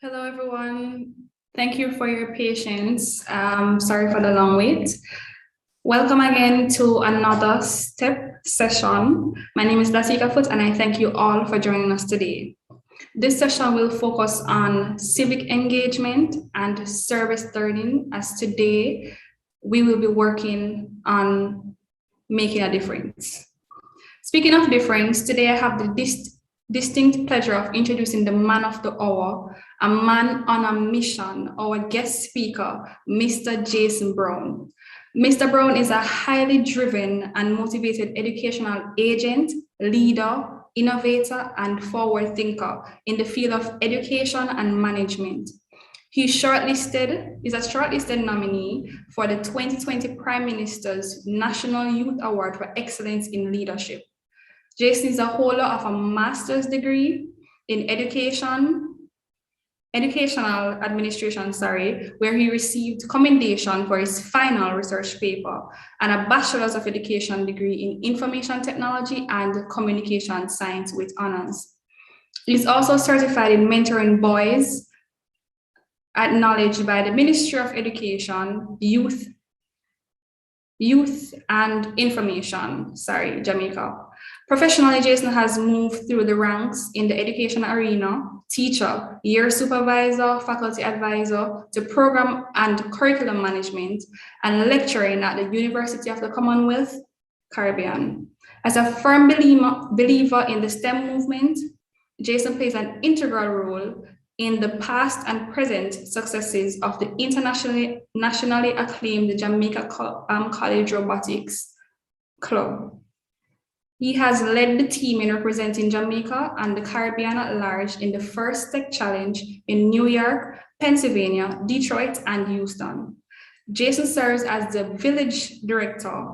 Hello, everyone. Thank you for your patience. Sorry for the long wait. Welcome again to another STEP session. My name is Latika Foot, and I thank you all for joining us today. This session will focus on civic engagement and service learning, as today we will be working on making a difference. Speaking of difference, today I have the distinct pleasure of introducing the man of the hour, a man on a mission, our guest speaker, Mr. Jason Brown. Mr. Brown is a highly driven and motivated educational agent, leader, innovator, and forward thinker in the field of education and management. He's a shortlisted nominee for the 2020 Prime Minister's National Youth Award for Excellence in Leadership. Jason is a holder of a master's degree in educational administration, where he received commendation for his final research paper, and a bachelor's of education degree in information technology and communication science with honors. He's also certified in mentoring boys, acknowledged by the Ministry of Education, Youth and Information, Jamaica. Professionally, Jason has moved through the ranks in the education arena, teacher, year supervisor, faculty advisor, to program and curriculum management, and lecturing at the University of the Commonwealth, Caribbean. As a firm believer in the STEM movement, Jason plays an integral role in the past and present successes of the nationally acclaimed Jamaica College Robotics Club. He has led the team in representing Jamaica and the Caribbean at large in the first Tech Challenge in New York, Pennsylvania, Detroit, and Houston. Jason serves as the village director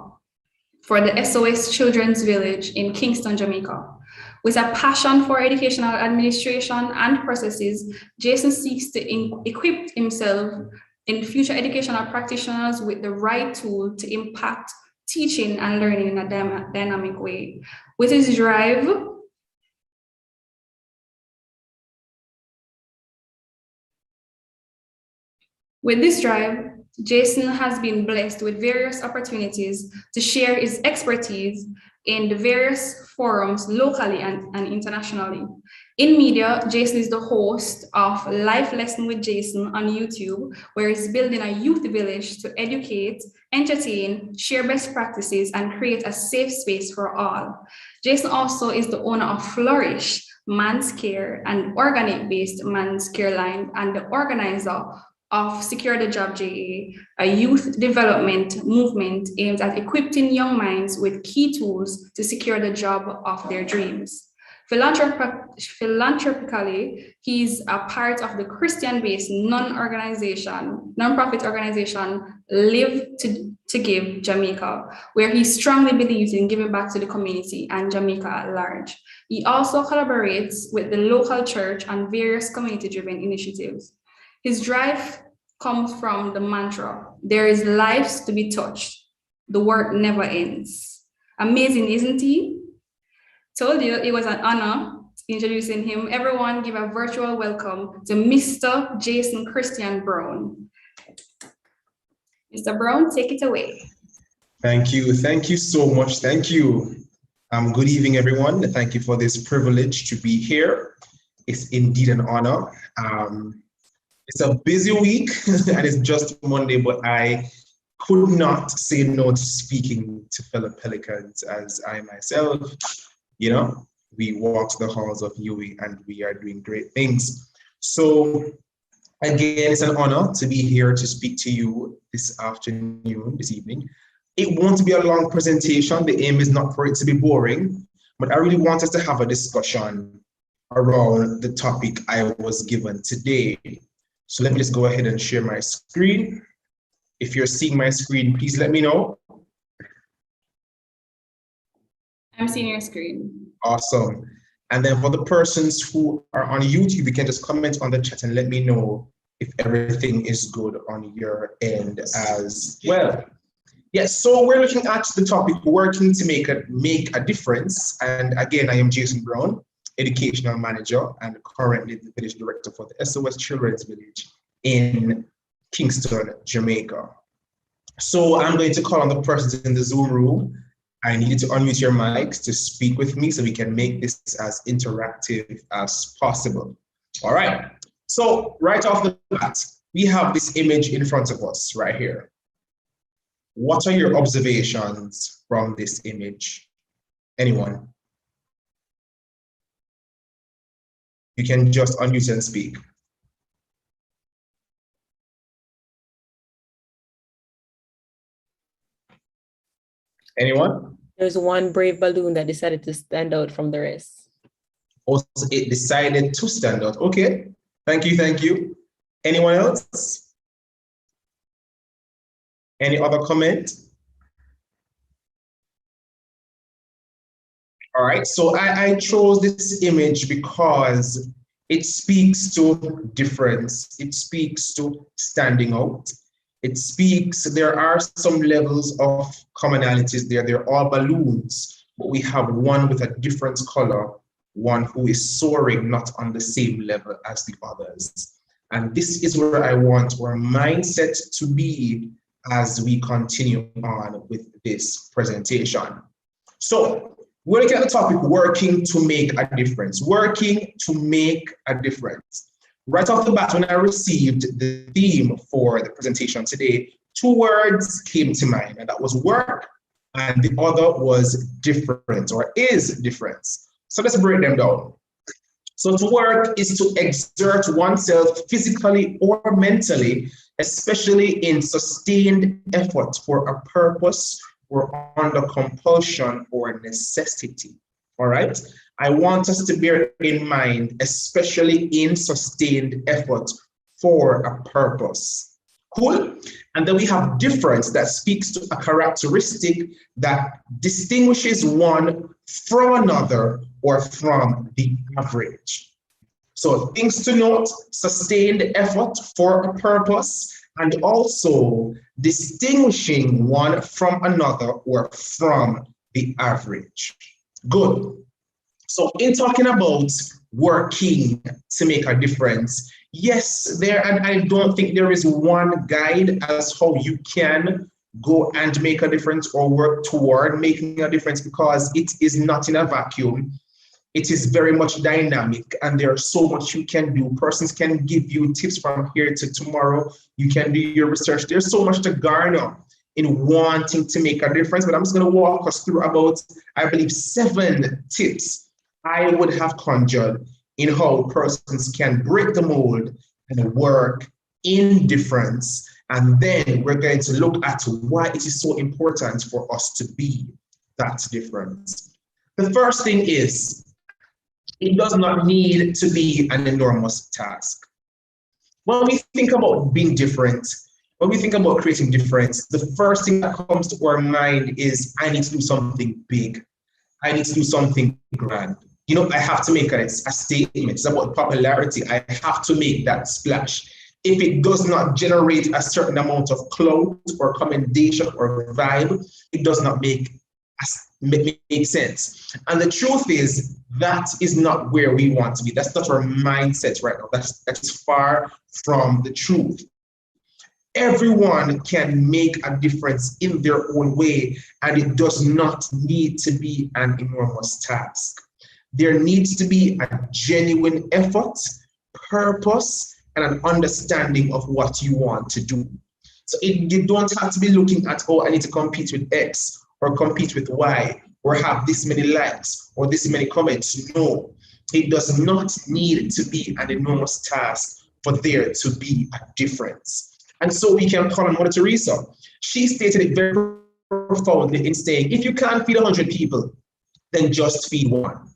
for the SOS Children's Village in Kingston, Jamaica. With a passion for educational administration and processes, Jason seeks to equip himself in future educational practitioners with the right tool to impact teaching and learning in a dynamic way. With his drive, Jason has been blessed with various opportunities to share his expertise in the various forums locally and internationally. In media, Jason is the host of Life Lesson with Jason on YouTube, where he's building a youth village to educate, entertain, share best practices, and create a safe space for all. Jason also is the owner of Flourish, Man's Care, an organic-based man's care line, and the organizer of Secure the Job JA, a youth development movement aimed at equipping young minds with key tools to secure the job of their dreams. Philanthropically, he's a part of the Christian-based non-profit organization Live to Give Jamaica, where he strongly believes in giving back to the community and Jamaica at large. He also collaborates with the local church on various community-driven initiatives. His drive comes from the mantra, there is lives to be touched. The work never ends. Amazing, isn't he? Told you it was an honor introducing him. Everyone give a virtual welcome to Mr. Jason Christian Brown. Mr. Brown, take it away. Thank you so much. Thank you. Good evening, everyone. Thank you for this privilege to be here. It's indeed an honor. It's a busy week and it's just Monday, but I could not say no to speaking to fellow Pelicans as I myself, we walked the halls of UWI and we are doing great things. So again, it's an honor to be here to speak to you this evening. It won't be a long presentation. The aim is not for it to be boring, but I really want us to have a discussion around the topic I was given today. So let me just go ahead and share my screen. If you're seeing my screen, please let me know. I'm seeing your screen. Awesome. And then for the persons who are on YouTube, you can just comment on the chat and let me know if everything is good on your end as well. Yes, so we're looking at the topic, working to make a difference. And again, I am Jason Brown. educational manager and currently the village director for the SOS Children's Village in Kingston, Jamaica. So I'm going to call on the persons in the Zoom room. I need you to unmute your mics to speak with me so we can make this as interactive as possible. All right. So right off the bat, we have this image in front of us right here. What are your observations from this image? Anyone? You can just unmute and speak. Anyone? There's one brave balloon that decided to stand out from the rest. Also, it decided to stand out. Okay. Thank you. Thank you. Anyone else? Any other comment? All right, so I chose this image because it speaks to difference. It speaks to standing out. It speaks, there are some levels of commonalities there. They're all balloons, but we have one with a different color, one who is soaring not on the same level as the others. And this is where I want our mindset to be as we continue on with this presentation. So we're looking at the topic, working to make a difference. Working to make a difference. Right off the bat, when I received the theme for the presentation today, two words came to mind, and that was work, and the other was difference, or is difference. So let's break them down. So to work is to exert oneself physically or mentally, especially in sustained effort for a purpose or under compulsion or necessity. All right. I want us to bear in mind, especially in sustained effort for a purpose. Cool. And then we have difference that speaks to a characteristic that distinguishes one from another or from the average. So things to note, sustained effort for a purpose, and also distinguishing one from another or from the average. Good. So in talking about working to make a difference, yes, and I don't think there is one guide as how you can go and make a difference or work toward making a difference, because it is not in a vacuum. It is very much dynamic, and there's so much you can do. Persons can give you tips from here to tomorrow. You can do your research. There's so much to garner in wanting to make a difference, but I'm just going to walk us through about, I believe, 7 tips I would have conjured in how persons can break the mold and work in difference. And then we're going to look at why it is so important for us to be that difference. The first thing is, it does not need to be an enormous task. When we think about being different, when we think about creating difference, the first thing that comes to our mind is, I need to do something big. I need to do something grand. You know, I have to make a statement. It's about popularity. I have to make that splash. If it does not generate a certain amount of clout or commendation or vibe, it does not make sense. And the truth is, that is not where we want to be. That's not our mindset right now. That's far from the truth. Everyone can make a difference in their own way, and it does not need to be an enormous task. There needs to be a genuine effort, purpose, and an understanding of what you want to do. So you don't have to be looking at, oh, I need to compete with X or compete with Y or have this many likes or this many comments. No, it does not need to be an enormous task for there to be a difference. And so we can call on Mother Teresa. She stated it very profoundly in saying, if you can't feed 100 people, then just feed one.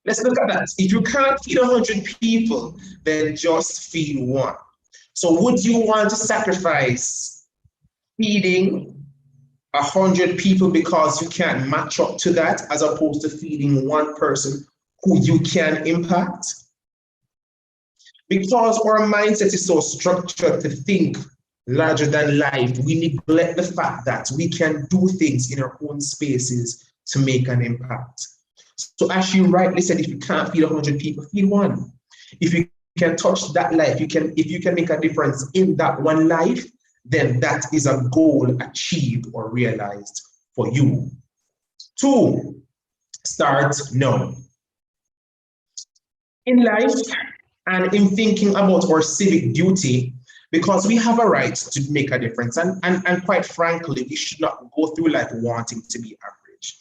Let's look at that. If you can't feed 100 people, then just feed one. So would you want to sacrifice feeding 100 people because you can't match up to that, as opposed to feeding one person who you can impact? Because our mindset is so structured to think larger than life, we neglect the fact that we can do things in our own spaces to make an impact. So as you rightly said, if you can't feed 100 people, feed one. If you can touch that life, if you can make a difference in that one life, then that is a goal achieved or realized for you. 2, start now. In life and in thinking about our civic duty, because we have a right to make a difference, and quite frankly, we should not go through life wanting to be average.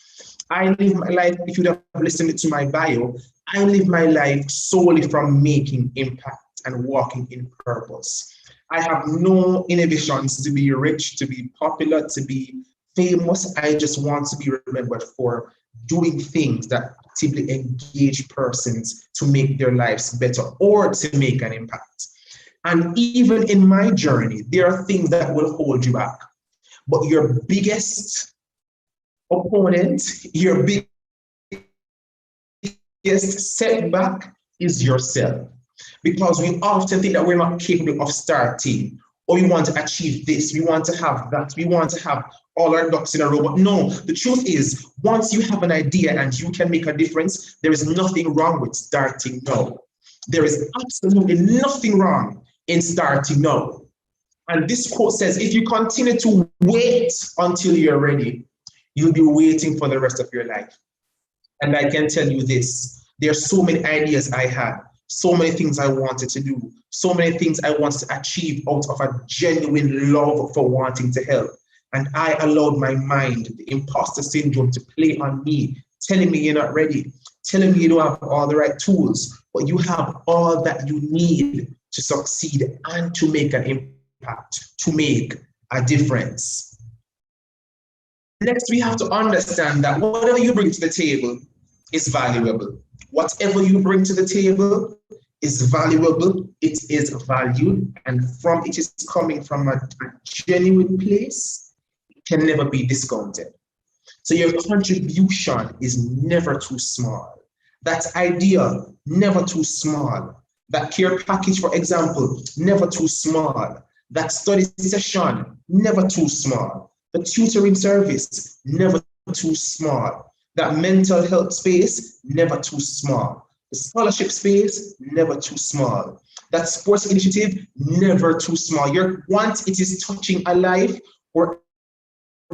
I live my life, if you have listened to my bio, I live my life solely from making impact and walking in purpose. I have no inhibitions to be rich, to be popular, to be famous. I just want to be remembered for doing things that actively engage persons to make their lives better or to make an impact. And even in my journey, there are things that will hold you back. But your biggest opponent, your biggest setback is yourself. Because we often think that we're not capable of starting, or we want to achieve this, we want to have that, we want to have all our ducks in a row. But no, the truth is, once you have an idea and you can make a difference, there is nothing wrong with starting now. There is absolutely nothing wrong in starting now. And this quote says, if you continue to wait until you're ready, you'll be waiting for the rest of your life. And I can tell you this, there are so many ideas I had, so many things I wanted to do, so many things I wanted to achieve out of a genuine love for wanting to help. And I allowed my mind, the imposter syndrome, to play on me, telling me you're not ready, telling me you don't have all the right tools, but you have all that you need to succeed and to make an impact, to make a difference. Next, we have to understand that whatever you bring to the table is valuable. Whatever you bring to the table is valuable, it is valued, and it is coming from a genuine place, it can never be discounted. So your contribution is never too small. That idea, never too small. That care package, for example, never too small. That study session, never too small. The tutoring service, never too small. That mental health space, never too small. The scholarship space, never too small. That sports initiative, never too small. Once it is touching a life or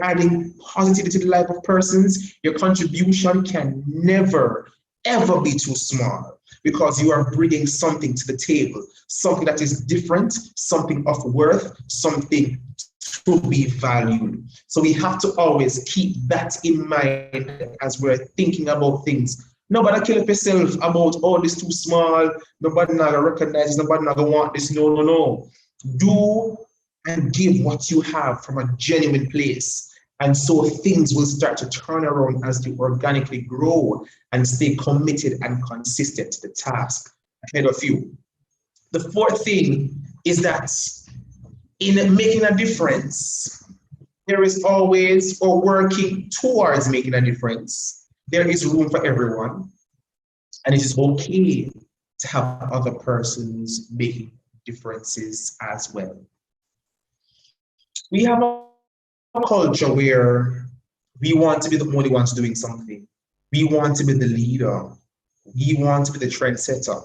adding positivity to the life of persons, your contribution can never, ever be too small, because you are bringing something to the table, something that is different, something of worth, something to be valued. So we have to always keep that in mind as we're thinking about things. Nobody kill up yourself about, oh, this too small, nobody not gonna recognize this, nobody not gonna want this. No, no, no. Do and give what you have from a genuine place. And so things will start to turn around as you organically grow and stay committed and consistent to the task ahead of you. The 4th thing is that in making a difference, there is always, or working towards making a difference, there is room for everyone. And it is okay to have other persons making differences as well. We have a culture where we want to be the only ones doing something. We want to be the leader. We want to be the trendsetter.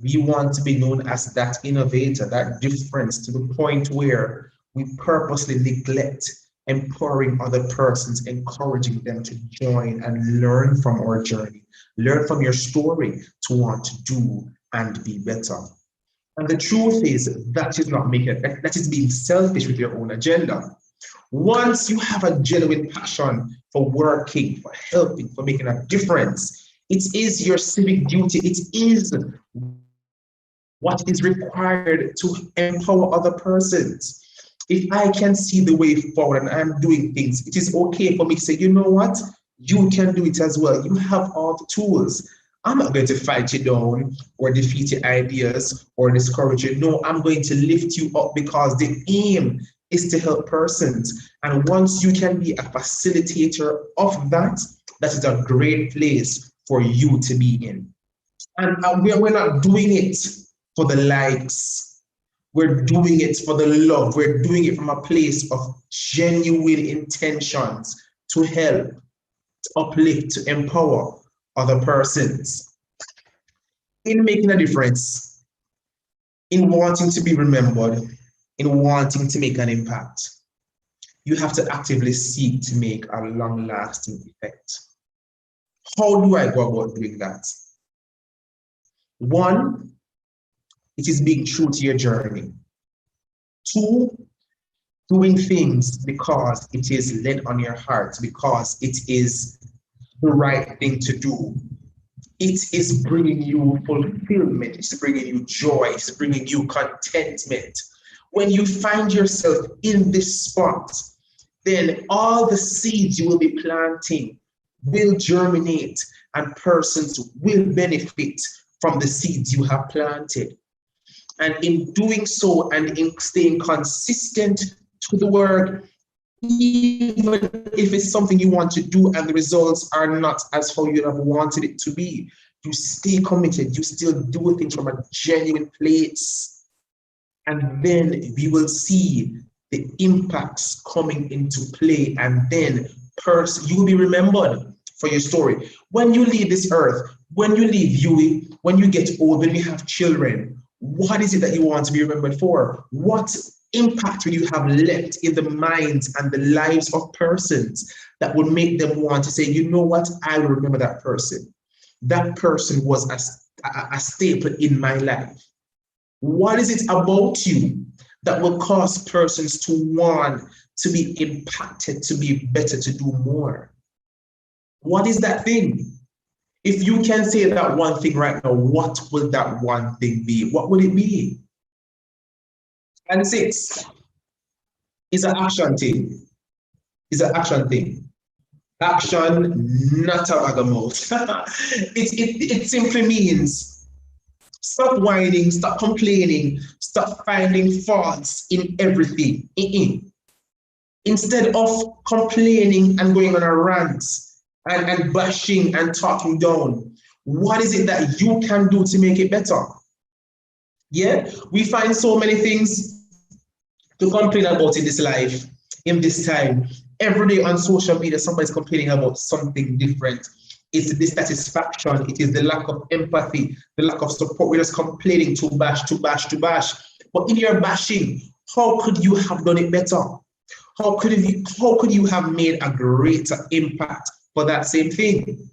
We want to be known as that innovator, that difference, to the point where we purposely neglect empowering other persons, encouraging them to join and learn from our journey, learn from your story to want to do and be better. And the truth is that is not making it, that is being selfish with your own agenda. Once you have a genuine passion for working, for helping, for making a difference, it is your civic duty, it is what is required to empower other persons. If I can see the way forward and I'm doing things, it is okay for me to say, you know what? You can do it as well. You have all the tools. I'm not going to fight you down or defeat your ideas or discourage you. No, I'm going to lift you up, because the aim is to help persons. And once you can be a facilitator of that, that is a great place for you to be in. And we're not doing it for the likes. We're doing it for the love. We're doing it from a place of genuine intentions to help, to uplift, to empower. other persons. In making a difference, in wanting to be remembered, in wanting to make an impact, you have to actively seek to make a long-lasting effect. How do I go about doing that? One, it is being true to your journey. Two, doing things because it is led on your heart, because it is the right thing to do. It is bringing you fulfillment, it's bringing you joy, it's bringing you contentment. When you find yourself in this spot, then all the seeds you will be planting will germinate and persons will benefit from the seeds you have planted. And in doing so and in staying consistent to the work, even if it's something you want to do and the results are not as how you have wanted it to be, you stay committed, you still do things from a genuine place. And then we will see the impacts coming into play, and then you will be remembered for your story. When you leave this earth, when you leave Yui, when you get old, when you have children, what is it that you want to be remembered for? What impact will you have left in the minds and the lives of persons that would make them want to say, you know what, I will remember that person. That person was a staple in my life. What is it about you that will cause persons to want to be impacted, to be better, to do more? What is that thing? If you can say that one thing right now, what will that one thing be? What would it be? And 6 is an action thing. It's an action thing. Action, not a bagga mout. It simply means stop whining, stop complaining, stop finding faults in everything. Instead of complaining and going on a rant and bashing and talking down, what is it that you can do to make it better? Yeah, we find so many things to complain about in this life, in this time. Every day on social media, somebody's complaining about something different. It's the dissatisfaction, it is the lack of empathy, the lack of support. We're just complaining to bash, to bash, to bash. But in your bashing, how could you have done it better? How could you have made a greater impact for that same thing?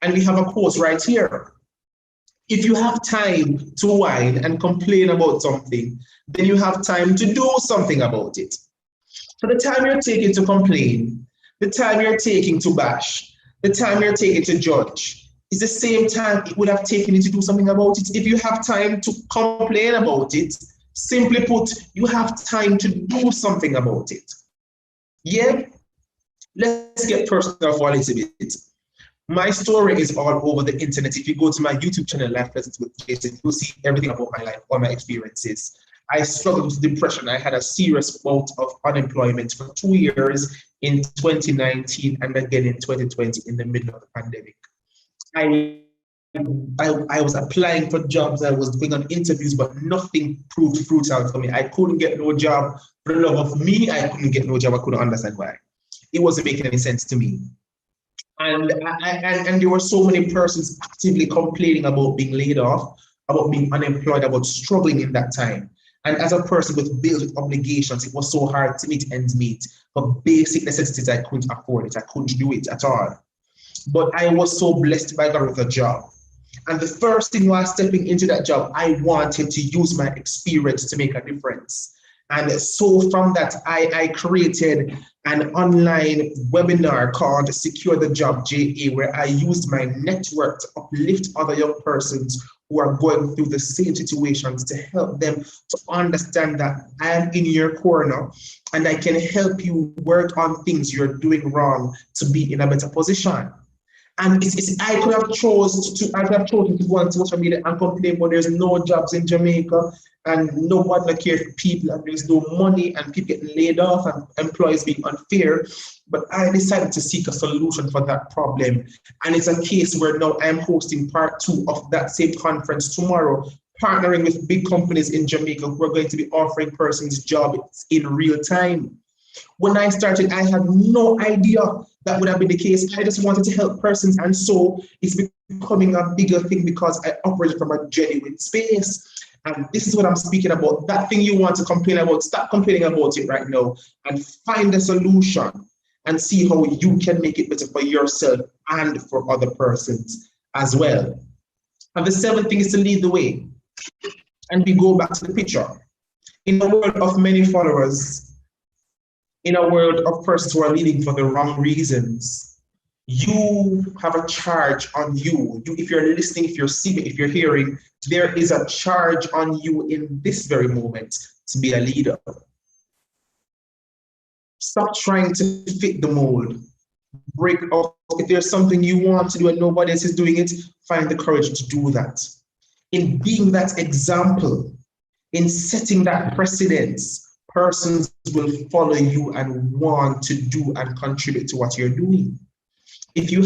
And we have a quote right here. If you have time to whine and complain about something, then you have time to do something about it. So the time you're taking to complain, the time you're taking to bash, the time you're taking to judge, is the same time it would have taken you to do something about it. If you have time to complain about it, simply put, you have time to do something about it. Yeah? Let's get personal for a little bit. My story is all over the internet. If you go to my YouTube channel, Life Lessons with Jason, you'll see everything about my life, all my experiences. I struggled with depression. I had a serious bout of unemployment for 2 years in 2019 and again in 2020 in the middle of the pandemic. I was applying for jobs, I was going on interviews, but nothing proved fruitful for me. I couldn't get no job. For the love of me, I couldn't get no job. I couldn't understand why. It wasn't making any sense to me. And there were so many persons actively complaining about being laid off, about being unemployed, about struggling in that time. And as a person with bills, with obligations, it was so hard to meet ends meet. For basic necessities, I couldn't afford it. I couldn't do it at all. But I was so blessed by God with a job. And the first thing while stepping into that job, I wanted to use my experience to make a difference. And so from that, I created an online webinar called Secure the Job JA, where I used my network to uplift other young persons who are going through the same situations, to help them to understand that I am in your corner and I can help you work on things you're doing wrong to be in a better position. And I could have chosen to go on social media and complain, but there's no jobs in Jamaica and nobody cares for people and there's no money and people getting laid off and employees being unfair. But I decided to seek a solution for that problem. And it's a case where now I'm hosting part 2 of that same conference tomorrow, partnering with big companies in Jamaica who are going to be offering persons jobs in real time. When I started, I had no idea that would have been the case. I just wanted to help persons. And so it's becoming a bigger thing because I operate from a genuine space. And this is what I'm speaking about. That thing you want to complain about, stop complaining about it right now and find a solution and see how you can make it better for yourself and for other persons as well. And the seventh thing is to lead the way. And we go back to the picture. In a world of many followers, in a world of persons who are leading for the wrong reasons, you have a charge on you. If you're listening, if you're seeing, if you're hearing, there is a charge on you in this very moment to be a leader. Stop trying to fit the mold. Break off. If there's something you want to do and nobody else is doing it, find the courage to do that. In being that example, in setting that precedence, persons will follow you and want to do and contribute to what you're doing. If you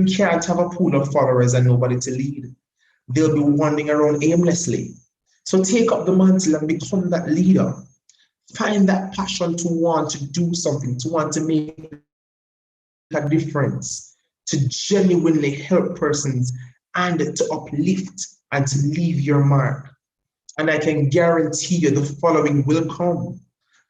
can't have a pool of followers and nobody to lead, they'll be wandering around aimlessly. So take up the mantle and become that leader. Find that passion to want to do something, to want to make a difference, to genuinely help persons and to uplift and to leave your mark. And I can guarantee you the following will come.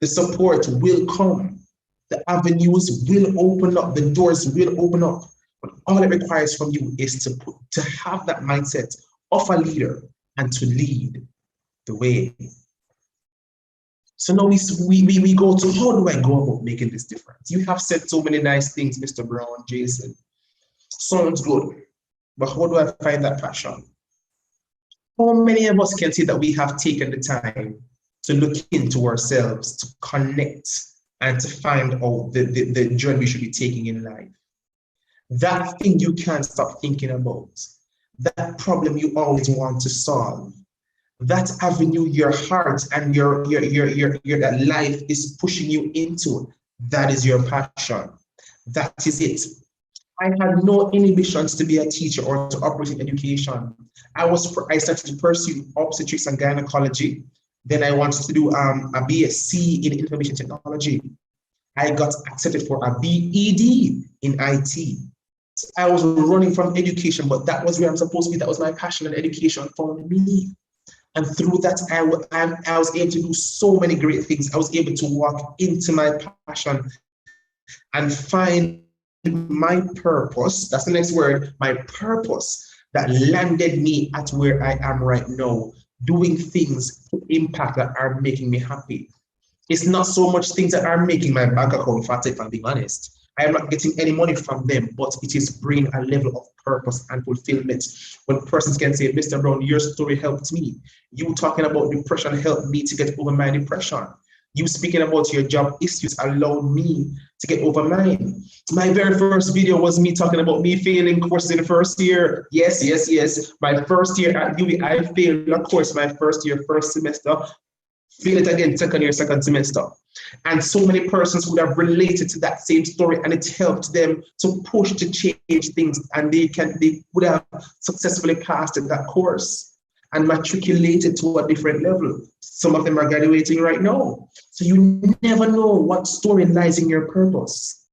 The support will come. The avenues will open up, the doors will open up. But all it requires from you is to have that mindset of a leader and to lead the way. So now we go to, how do I go about making this difference? You have said so many nice things, Mr. Brown, Jason. Sounds good. But how do I find that passion? How many of us can say that we have taken the time to look into ourselves, to connect, and to find out the journey we should be taking in life? That thing you can't stop thinking about, that problem you always want to solve, that avenue your heart and your that life is pushing you into, that is your passion. That is it. I had no inhibitions to be a teacher or to operate in education. I started to pursue obstetrics and gynecology. Then I wanted to do a BSc in information technology. I got accepted for a BEd in IT. So I was running from education, but that was where I'm supposed to be. That was my passion, and education found me. And through that, I was able to do so many great things. I was able to walk into my passion and find my purpose. That's the next word, my purpose, that landed me at where I am right now, doing things to impact that are making me happy. It's not so much things that are making my bank account fat, if I'm being honest. I am not getting any money from them, but it is bringing a level of purpose and fulfillment. When persons can say, Mr. Brown, your story helped me. You talking about depression helped me to get over my depression. You speaking about your job issues allowed me to get over mine. My very first video was me talking about me failing courses in the first year. Yes. My first year at UWI, I failed a course my first year, first semester. Fail it again, second year, second semester. And so many persons would have related to that same story, and it helped them to push to change things, and they would have successfully passed that course and matriculated to a different level. Some of them are graduating right now. So you never know what story lies in your purpose.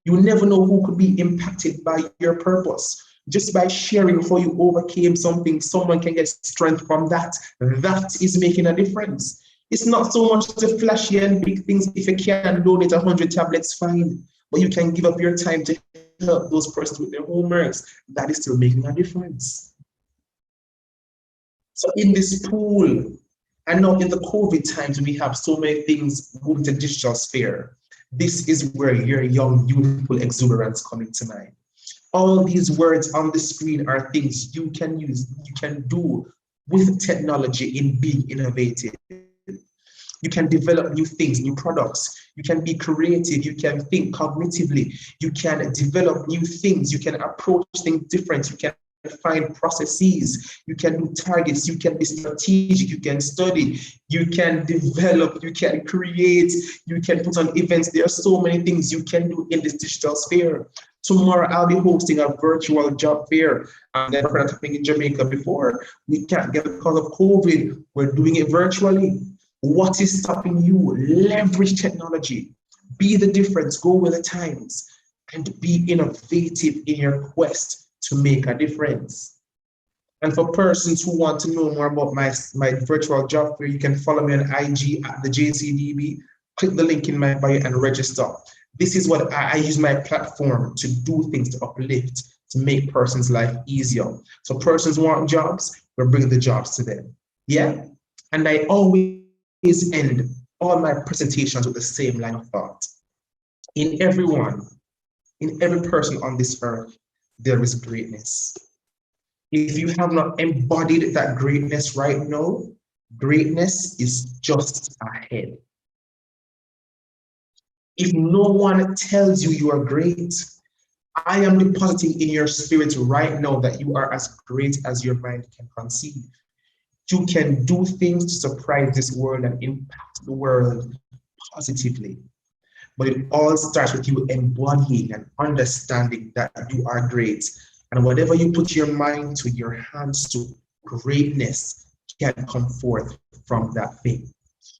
You never know who could be impacted by your purpose. Just by sharing how you overcame something, someone can get strength from that. That is making a difference. It's not so much the flashy and big things. If you can donate 100 tablets, fine. But you can give up your time to help those persons with their homeworks. That is still making a difference. So in this pool, and now in the COVID times, we have so many things moving to digital sphere. This is where your young, youthful exuberance come into mind. All these words on the screen are things you can use, you can do with technology in being innovative. You can develop new things, new products. You can be creative. You can think cognitively. You can develop new things. You can approach things different. You can find processes. You can do targets. You can be strategic. You can study. You can develop. You can create. You can put on events. There are so many things you can do in this digital sphere. Tomorrow, I'll be hosting a virtual job fair. Never had happening in Jamaica before. We can't get it because of COVID. We're doing it virtually. What is stopping you? Leverage technology. Be the difference. Go with the times. And be innovative in your quest to make a difference. And for persons who want to know more about my virtual job fair, you can follow me on IG at the JCDB. Click the link in my bio and register. This is what I use my platform to do things, to uplift, to make persons' life easier. So persons want jobs, we're bringing the jobs to them. Yeah? And I always end all my presentations with the same line of thought. In everyone, in every person on this earth, there is greatness. If you have not embodied that greatness right now, greatness is just ahead. If no one tells you you are great, I am depositing in your spirit right now that you are as great as your mind can conceive. You can do things to surprise this world and impact the world positively. But it all starts with you embodying and understanding that you are great. And whatever you put your mind to, your hands to, greatness can come forth from that thing.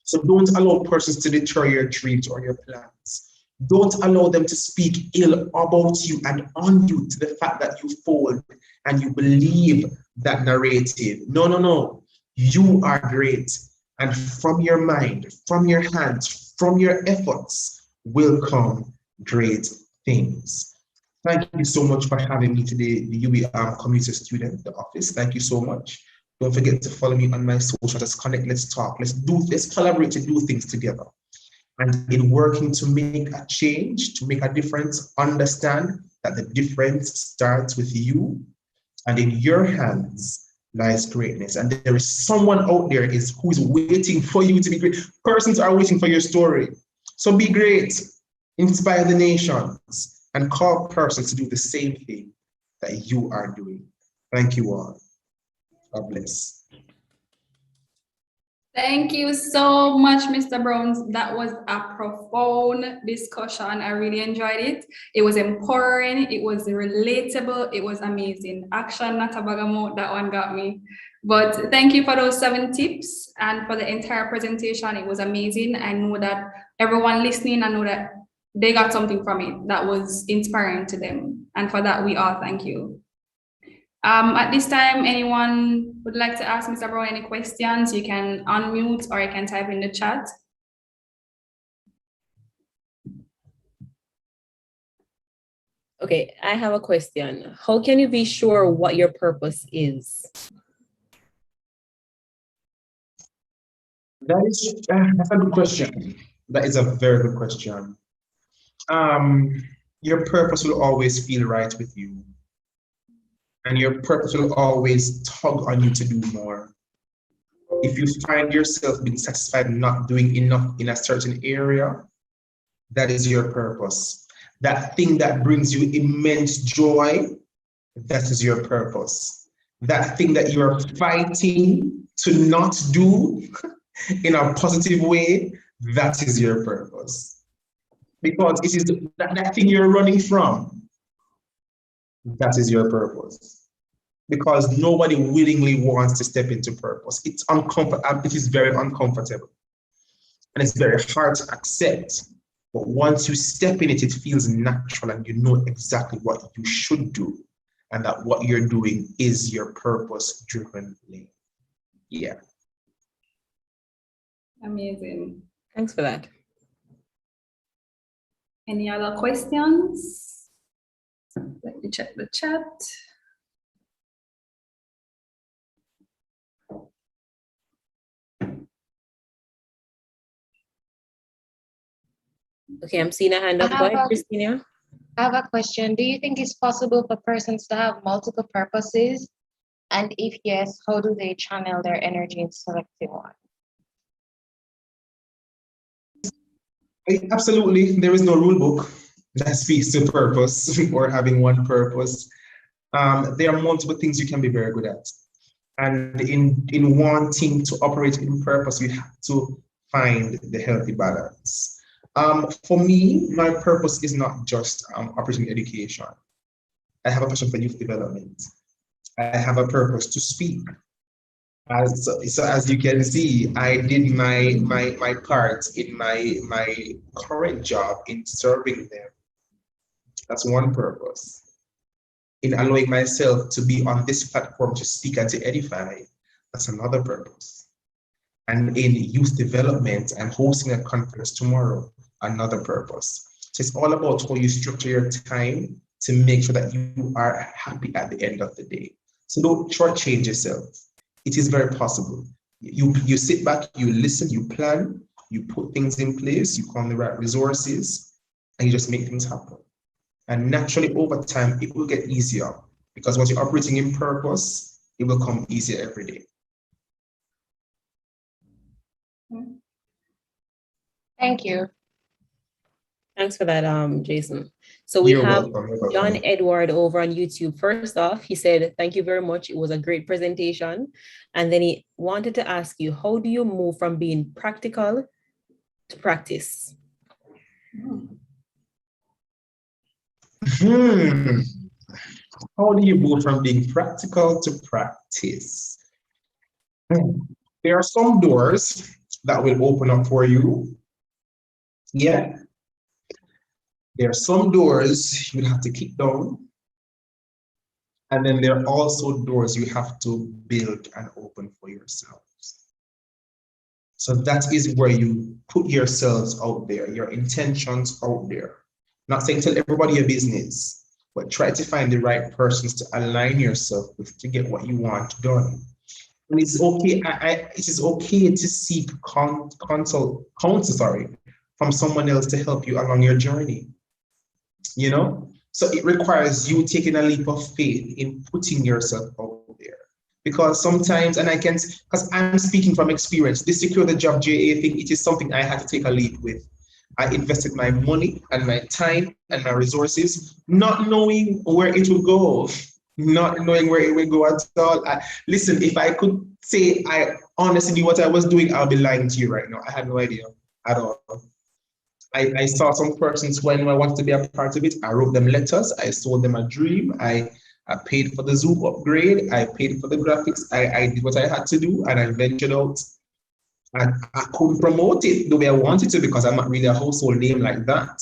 So don't allow persons to deter your dreams or your plans. Don't allow them to speak ill about you and on you to the fact that you fold and you believe that narrative. No, no, no. You are great. And from your mind, from your hands, from your efforts will come great things. Thank you so much for having me today, the UWI community student, the office. Thank you so much. Don't forget to follow me on my social. Let's connect, let's talk, let's collaborate to do things together. And in working to make a change, to make a difference, understand that the difference starts with you, and in your hands lies greatness. And there is someone out there who is waiting for you to be great. Persons are waiting for your story. So be great, inspire the nations, and call persons to do the same thing that you are doing. Thank you all. God bless. Thank you so much, Mr. Browns. That was a profound discussion. I really enjoyed it. It was empowering. It was relatable. It was amazing. Action, not a bag of mouth. That one got me. But thank you for those 7 tips and for the entire presentation. It was amazing. I know that everyone listening, I know that they got something from it that was inspiring to them. And for that, we all thank you. At this time, anyone would like to ask Mr. Brown any questions? You can unmute or you can type in the chat. Okay, I have a question. How can you be sure what your purpose is? That's a good question. That is a very good question. Your purpose will always feel right with you. And your purpose will always tug on you to do more. If you find yourself being satisfied not doing enough in a certain area, that is your purpose. That thing that brings you immense joy, that is your purpose. That thing that you are fighting to not do in a positive way, that is your purpose. Because it is that thing you're running from, that is your purpose. Because nobody willingly wants to step into purpose. It's uncomfortable. It is very uncomfortable. And it's very hard to accept. But once you step in it, it feels natural and you know exactly what you should do. And that what you're doing is your purpose-driven lane. Yeah. Amazing. Thanks for that. Any other questions? Let me check the chat. Okay, I'm seeing a hand up. Go ahead, Christina. I have a question. Do you think it's possible for persons to have multiple purposes? And if yes, how do they channel their energy in selecting one? Absolutely. There is no rule book that speaks to purpose or having one purpose. There are multiple things you can be very good at. And in wanting to operate in purpose, we have to find the healthy balance. For me, my purpose is not just operating education. I have a passion for youth development. I have a purpose to speak. So as you can see, I did my part in my current job in serving them. That's one purpose. in allowing myself to be on this platform to speak and to edify, that's another purpose. And in youth development and hosting a conference tomorrow, another purpose. So it's all about how you structure your time to make sure that you are happy at the end of the day. So don't shortchange yourself. It is very possible. You sit back, you listen, you plan, you put things in place, you find the right resources, and you just make things happen. And naturally, over time, it will get easier because once you're operating in purpose, it will come easier every day. Thank you. Thanks for that, Jason. So we You're have welcome, you're welcome. John Edward over on YouTube. First off, he said, thank you very much. It was a great presentation. And then he wanted to ask you, how do you move from being practical to practice? How do you move from being practical to practice? There are some doors that will open up for you. Yeah. There are some doors you will have to kick down. And then there are also doors you have to build and open for yourselves. So that is where you put yourselves out there, your intentions out there. Not saying tell everybody your business, but try to find the right persons to align yourself with to get what you want done. And it's okay. It is okay to seek counsel from someone else to help you along your journey. You know, so it requires you taking a leap of faith in putting yourself out there. Because sometimes, and I can't, because I'm speaking from experience, this secure the job JA thing, it is something I had to take a leap with. I invested my money and my time and my resources, not knowing where it will go, not knowing where it will go at all. Listen, if I could say I honestly knew what I was doing, I'll be lying to you right now. I had no idea at all. I saw some persons when I wanted to be a part of it. I wrote them letters. I sold them a dream. I paid for the Zoom upgrade. I paid for the graphics. I did what I had to do, and I ventured out. And I couldn't promote it the way I wanted to because I'm not really a household name like that.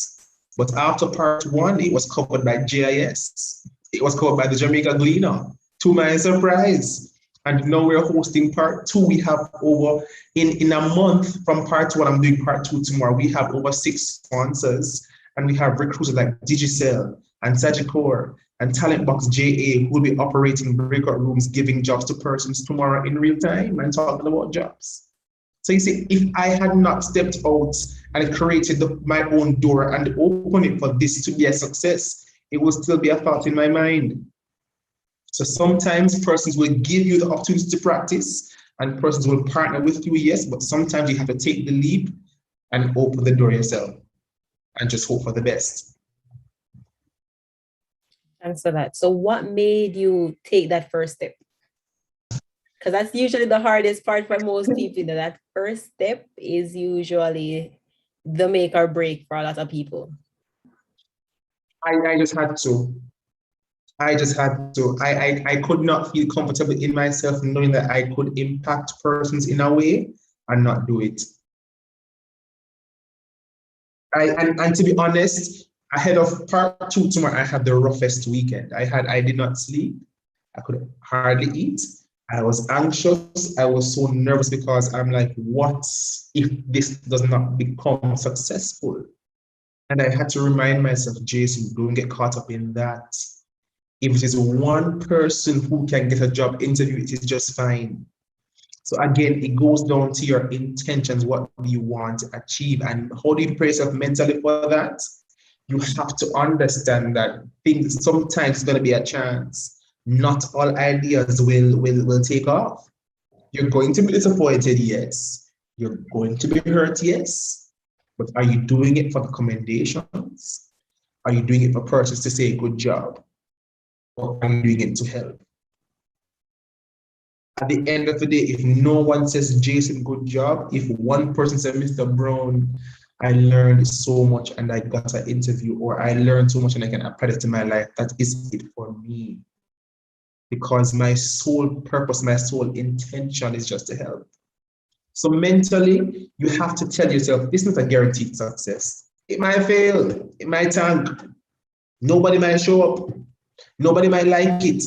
But after part one, it was covered by GIS. It was covered by the Jamaica Gleaner, to my surprise. And now we're hosting part two. We have over, in a month from part one, I'm doing part two tomorrow. We have over 6 sponsors, and we have recruiters like Digicel and Sagicor and Talent Box JA who will be operating breakout rooms, giving jobs to persons tomorrow in real time and talking about jobs. So you see, if I had not stepped out and created my own door and opened it for this to be a success, it will still be a thought in my mind. So sometimes persons will give you the opportunity to practice and persons will partner with you, yes, but sometimes you have to take the leap and open the door yourself and just hope for the best. Thanks for that. So what made you take that first step? Because that's usually the hardest part for most people. That first step is usually the make or break for a lot of people. I just had to. I could not feel comfortable in myself knowing that I could impact persons in a way and not do it. And to be honest, ahead of part two tomorrow, I had the roughest weekend. I did not sleep. I could hardly eat. I was anxious. I was so nervous because I'm like, what if this does not become successful? And I had to remind myself, Jason, don't get caught up in that. If it is one person who can get a job interview, it is just fine. So again, it goes down to your intentions. What do you want to achieve? And how do you prepare yourself mentally for that? You have to understand that things sometimes it's going to be a chance. Not all ideas will take off. You're going to be disappointed, yes. You're going to be hurt, yes. But are you doing it for the commendations? Are you doing it for persons to say good job? Or are you doing it to help? At the end of the day, if no one says, Jason, good job, if one person says, Mr. Brown, I learned so much and I got an interview, or I learned so much and I can apply it to my life, that is it for me. Because my sole purpose, my sole intention is just to help. So mentally, you have to tell yourself, this is not a guaranteed success. It might fail, it might tank, nobody might show up. Nobody might like it,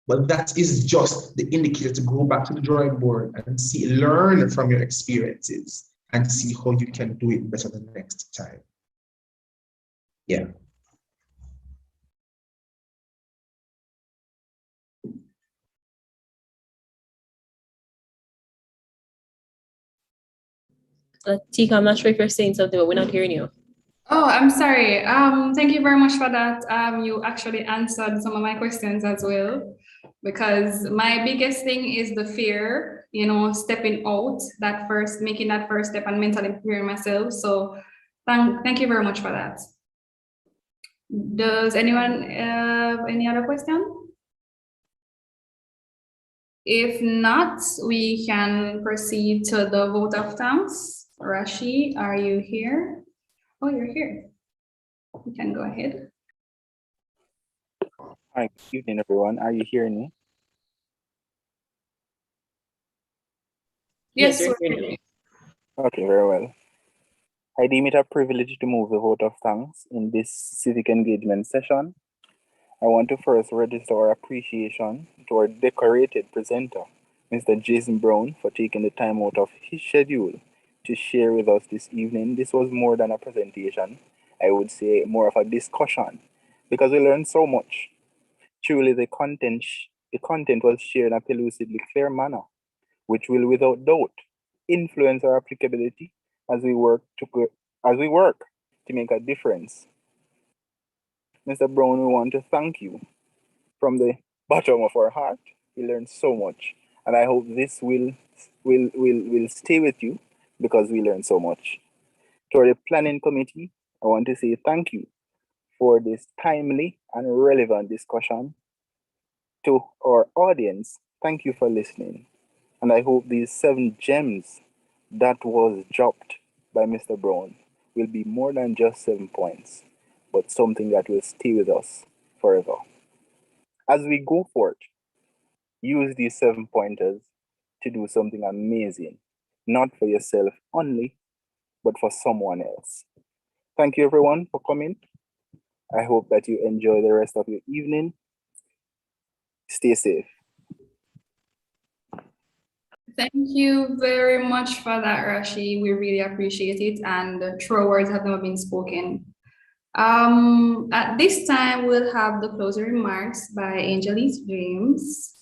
but that is just the indicator to go back to the drawing board and learn from your experiences and see how you can do it better the next time. Yeah. Tika, I'm not sure if you're saying something, but we're not hearing you. Oh, I'm sorry. Thank you very much for that. You actually answered some of my questions as well, because my biggest thing is the fear, stepping out making that first step and mentally preparing myself. So thank you very much for that. Does anyone have any other question? If not, we can proceed to the vote of thanks. Rashi, are you here? Oh, you're here. You can go ahead. Hi, good evening, everyone. Are you hearing me? Yes, you're we're hearing hearing you. Okay, very well. I deem it a privilege to move the vote of thanks in this civic engagement session. I want to first register our appreciation to our decorated presenter, Mr. Jason Brown, for taking the time out of his schedule to share with us this evening. This was more than a presentation. I would say more of a discussion, because we learned so much. Truly, the content was shared in a pellucidly clear manner, which will without doubt influence our applicability as we work to make a difference. Mr. Brown, we want to thank you from the bottom of our heart. We learned so much, and I hope this will stay with you, because we learned so much. To the planning committee, I want to say thank you for this timely and relevant discussion. To our audience, thank you for listening. And I hope these 7 gems that was dropped by Mr. Brown will be more than just 7 points, but something that will stay with us forever. As we go forth, use these 7 pointers to do something amazing, not for yourself only, but for someone else. Thank you, everyone, for coming. I hope that you enjoy the rest of your evening. Stay safe. Thank you very much for that, Rashi. We really appreciate it, and true words have never been spoken. At this time, we'll have the closing remarks by Angelise James.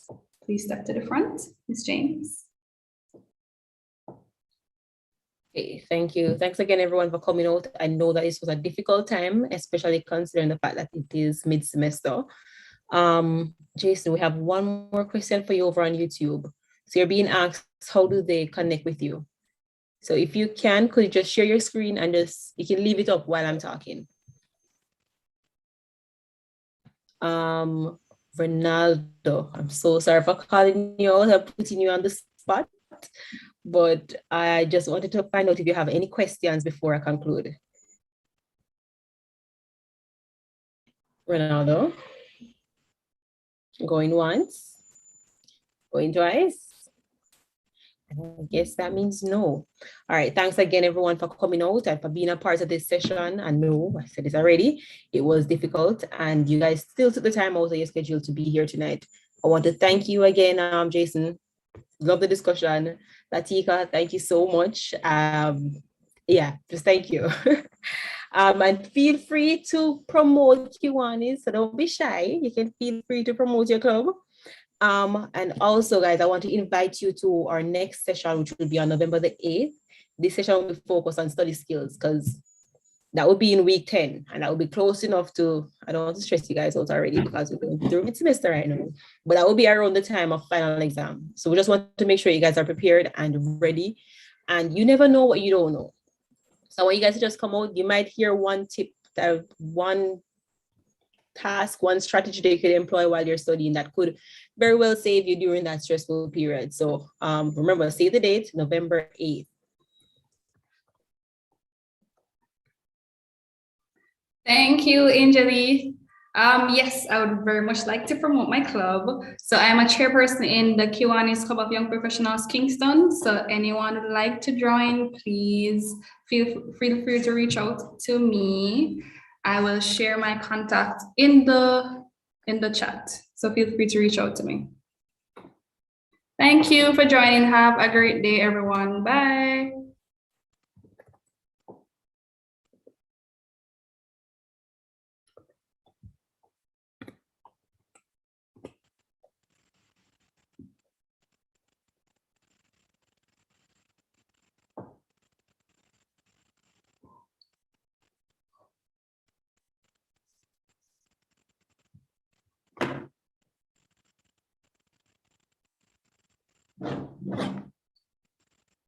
Please step to the front, Ms. James. Okay, thank you. Thanks again, everyone, for coming out. I know that this was a difficult time, especially considering the fact that it is mid-semester. Jason, we have one more question for you over on YouTube. So you're being asked, how do they connect with you? So if you can, could you just share your screen and you can leave it up while I'm talking. Ronaldo, I'm so sorry for calling you out and putting you on the spot, but I just wanted to find out if you have any questions before I conclude. Ronaldo, going once, going twice. I guess that means no. All right, thanks again, everyone, for coming out and for being a part of this session. And no, I said this already, it was difficult, and you guys still took the time out of your schedule to be here tonight. I want to thank you again, Jason. Love the discussion. Latika, thank you so much. Yeah, just thank you. And feel free to promote Kiwanis, so don't be shy. You can feel free to promote your club. And also, guys, I want to invite you to our next session, which will be on November the 8th. This session will be focused on study skills, because that will be in week 10, and that will be close enough to, I don't want to stress you guys out already because we're going through mid-semester right now, but that will be around the time of final exam. So we just want to make sure you guys are prepared and ready, and you never know what you don't know. So when you guys just come out, you might hear one tip, one task, one strategy that you could employ while you're studying that could very well save you during that stressful period. So remember, save the date, November 8th. Thank you, Anjali. Yes, I would very much like to promote my club. So I am a chairperson in the Kiwanis Club of Young Professionals Kingston. So anyone would like to join, please feel free to reach out to me. I will share my contact in the in the chat. So feel free to reach out to me. Thank you for joining. Have a great day, everyone. Bye.